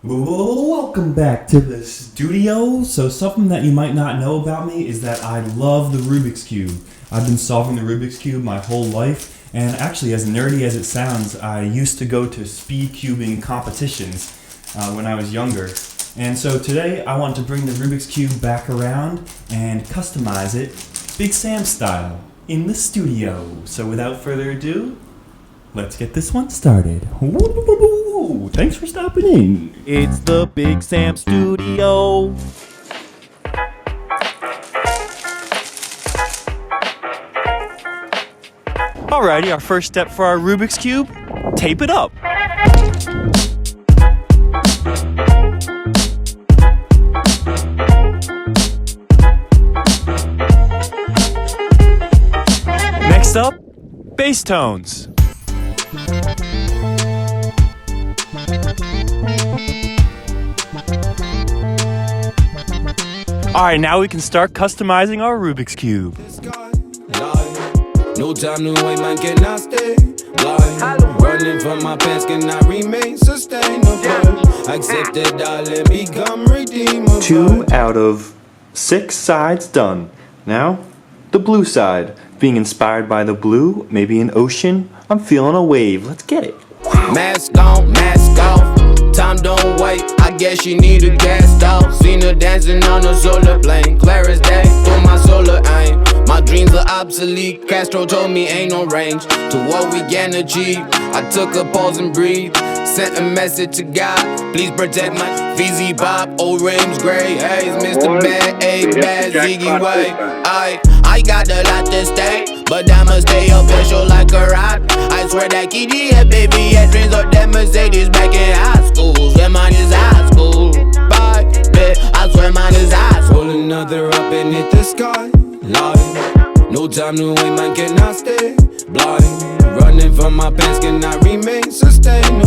Welcome back to the studio. So something that you might not know about me is that I love the Rubik's Cube. I've been solving the Rubik's Cube my whole life, and actually, as nerdy as it sounds, I used to go to speed cubing competitions when I was younger. And so today I want to bring the Rubik's Cube back around and customize it Big Sam style in the studio. So without further ado, let's get this one started. Thanks for stopping in. It's the Big Sam Studio. Alrighty, our first step for our Rubik's Cube, tape it up. Next up, bass tones. Alright, now we can start customizing our Rubik's Cube. No time to wait, man, cannot stay blind. Running from my past cannot remain sustainable. Accepted, darling, become redeemable. 2 out of 6 sides done. Now, the blue side. Being inspired by the blue, maybe an ocean. I'm feeling a wave. Let's get it. Mask on, mask off. Time don't wait, I guess she need a cast off. Seen her dancing on a solar plane. Clear as day, through my solar aim. My dreams are obsolete. Castro told me ain't no range to what we can achieve. I took a pause and breathed. Sent a message to God, please protect my Fizzy Bob, O-Rims, Gray Haze, Mr. Bad, A-Bad, Ziggy Way. I got a lot to stay, but I'ma stay official like a rock. I swear that kitty, yeah, baby, had dreams of that Mercedes back in high school. Swear mine is high school. Bye, bet, I swear mine is high school. Roll another up and hit the sky. Line. No time to wait, man, cannot stay blind. Running from my past cannot remain sustainable.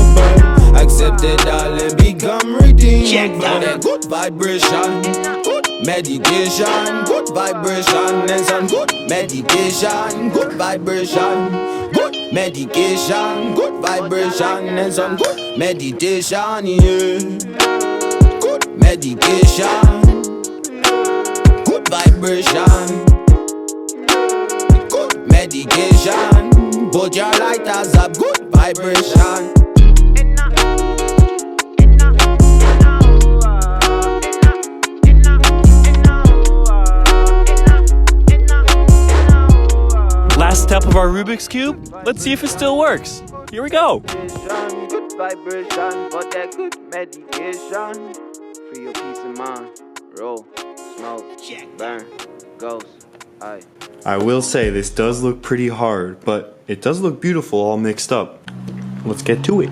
Accepted, darling, become redeemed. That good vibration, good medication, good vibration, and some good medication, good vibration, good medication, good vibration, and some good meditation, yeah. Good medication, good vibration, good medication. Put your lighters up, good vibration. Last step of our Rubik's Cube. Let's see if it still works. Here we go. Good vibration, but that good medication. For your peace of mind. Roll, smoke, burn, ghost. Aye. I will say this does look pretty hard, but it does look beautiful all mixed up. Let's get to it.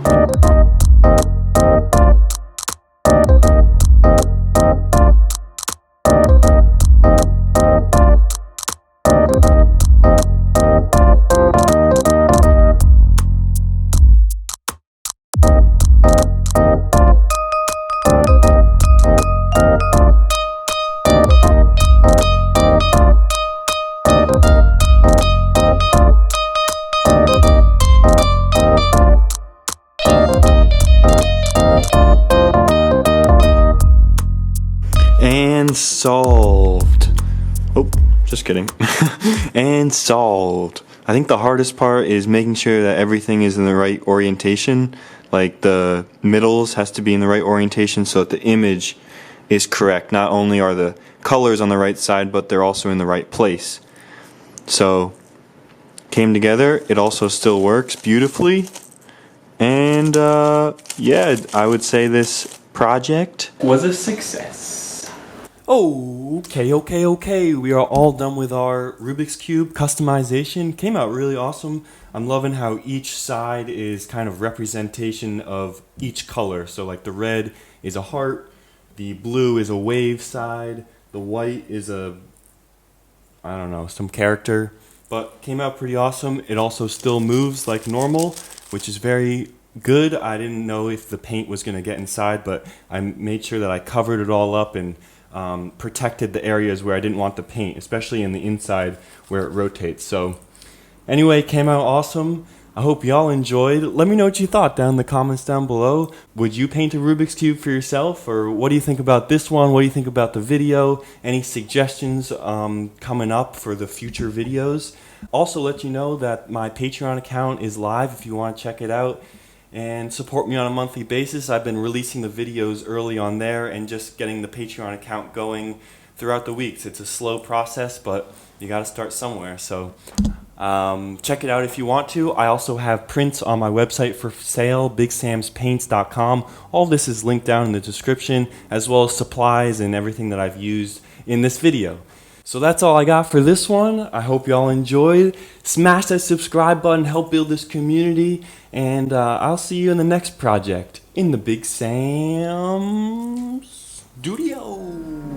And solved. Oh, just kidding. And solved. I think the hardest part is making sure that everything is in the right orientation. Like the middles has to be in the right orientation so that the image is correct. Not only are the colors on the right side, but they're also in the right place. So, came together. It also still works beautifully. And yeah, I would say this project Was a success. Okay. We are all done with our Rubik's Cube customization. Came out really awesome. I'm loving how each side is kind of representation of each color. So like the red is a heart, the blue is a wave side, the white is a, I don't know, some character. But came out pretty awesome. It also still moves like normal, which is very good. I didn't know if the paint was going to get inside, but I made sure that I covered it all up and protected the areas where I didn't want the paint, especially in the inside where it rotates. So anyway, came out awesome. I hope y'all enjoyed. Let me know what you thought down in the comments down below. Would you paint a Rubik's Cube for yourself? Or what do you think about this one? What do you think about the video? Any suggestions coming up for the future videos? Also let you know that my Patreon account is live if you want to check it out and support me on a monthly basis. I've been releasing the videos early on there and just getting the Patreon account going throughout the weeks. It's a slow process, but you got to start somewhere. So check it out if you want to. I also have prints on my website for sale, bigsamspaints.com. All this is linked down in the description, as well as supplies and everything that I've used in this video. So that's all I got for this one. I hope y'all enjoyed. Smash that subscribe button, help build this community, and I'll see you in the next project in the Big Sam studio.